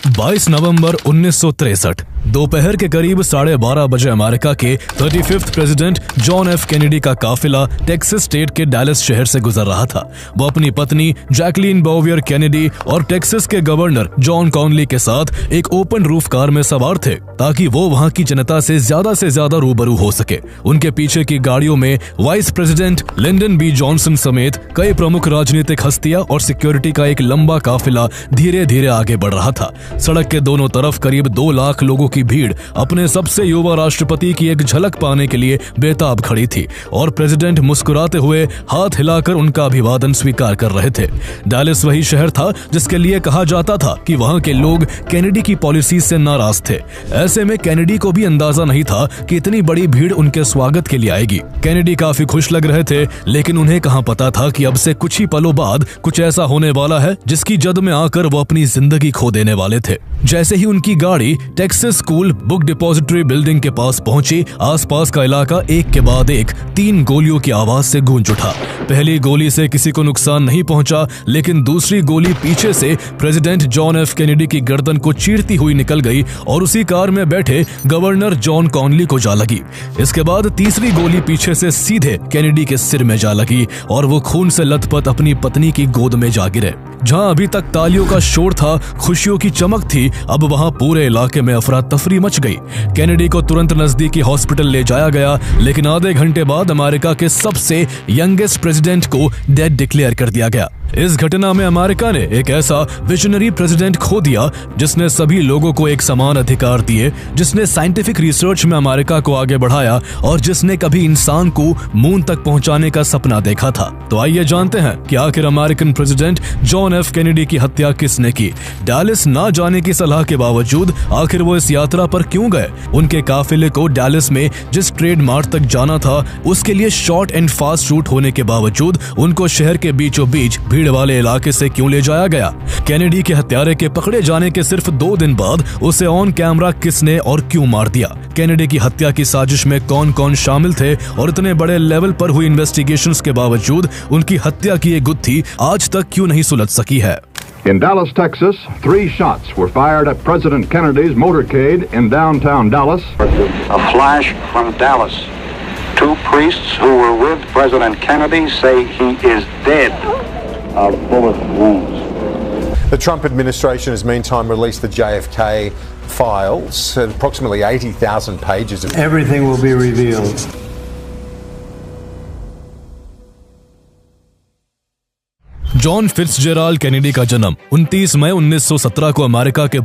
22 नवंबर 1963 दोपहर के करीब 12:30 बजे अमेरिका के 35th president John F Kennedy का काफिला टेक्सास स्टेट के डैलस शहर से गुजर रहा था। वो अपनी पत्नी जैकलीन बोवियर कैनेडी और टेक्सास के गवर्नर जॉन कॉनली के साथ एक ओपन रूफ कार में सवार थे ताकि वो वहां की जनता से ज्यादा रूबरू हो सके। उनके पीछे की गाड़ियों में vice president Lyndon B Johnson समेत कई प्रमुख राजनीतिक हस्तियां और सिक्योरिटी का एक लंबा काफिला धीरे धीरे आगे बढ़ रहा था। सड़क के दोनों तरफ करीब 2 लाख लोगों की भीड़ अपने सबसे युवा राष्ट्रपति की एक झलक पाने के लिए बेताब खड़ी थी और प्रेसिडेंट मुस्कुराते हुए हाथ हिलाकर उनका अभिवादन स्वीकार कर रहे थे। डैलस वही शहर था जिसके लिए कहा जाता था कि वहां के लोग कैनेडी की पॉलिसी से नाराज थे। ऐसे में कैनेडी को भी अंदाजा नहीं था कि इतनी बड़ी भीड़ उनके स्वागत के लिए आएगी। कैनेडी काफी खुश लग रहे थे, लेकिन उन्हें कहां पता था कि अब से कुछ ही पलों बाद कुछ ऐसा होने वाला है जिसकी जद में आकर वो अपनी जिंदगी खो देने वाले थे। जैसे ही उनकी गाड़ी Texas school book depository building के पास पहुंची, आसपास का इलाका एक के बाद एक 3 गोलियों की आवाज से गूंज उठा। पहली गोली से किसी को नुकसान नहीं पहुंचा, लेकिन दूसरी गोली पीछे से प्रेसिडेंट जॉन एफ कैनेडी की गर्दन को चीरती हुई निकल गई और उसी कार में बैठे गवर्नर जॉन कॉनली को जा लगी। इसके बाद तीसरी गोली पीछे से सीधे कैनेडी के सिर में जा लगी और वो खून से लथपथ अपनी पत्नी की गोद में जा गिरे। जहां अभी तक तालियों का शोर था, खुशियों की चमक थी, अब वहां पूरे इलाके में अफरा तफरी मच गई। कैनेडी को तुरंत नजदीकी हॉस्पिटल ले जाया गया, लेकिन आधे घंटे बाद अमेरिका के सबसे यंगेस्ट प्रेसिडेंट को डेड डिक्लेयर कर दिया गया। इस घटना में अमेरिका ने एक ऐसा विजनरी प्रेसिडेंट खो दिया जिसने सभी लोगों को एक समान अधिकार दिए, जिसने साइंटिफिक रिसर्च में अमेरिका को आगे बढ़ाया और जिसने कभी इंसान को मून तक पहुंचाने का सपना देखा था। तो आइए जानते हैं कि आखिर American president John F Kennedy की हत्या किसने की। डैलस ना जाने की सलाह के बावजूद आखिर वो इस यात्रा पर क्यों गए? उनके काफिले को डैलस में जिस ट्रेड मार्ट तक जाना था उसके लिए शॉर्ट एंड फास्ट रूट होने के बावजूद उनको शहर के बीचों बीच भीड़ वाले इलाके से क्यों ले जाया गया? कैनेडी के हत्यारे के पकड़े जाने के सिर्फ 2 दिन बाद उसे ऑन कैमरा किसने और क्यों मार दिया? कैनेडी की हत्या की साजिश में कौन कौन शामिल थे और इतने बड़े लेवल पर हुई इन्वेस्टिगेशंस के बावजूद उनकी हत्या की ये गुत्थी आज तक क्यों नहीं सुलझ सकी है? In Dallas, Texas, 3 shots were fired at President Kennedy's motorcade in downtown Dallas. A flash from Dallas. 2 priests who were with President Kennedy say he is dead of bullet wounds. The Trump administration has meantime released the JFK files, approximately 80,000 pages of everything will be revealed. John Fitzgerald Kennedy का जन्म 29 मई 1917 को America के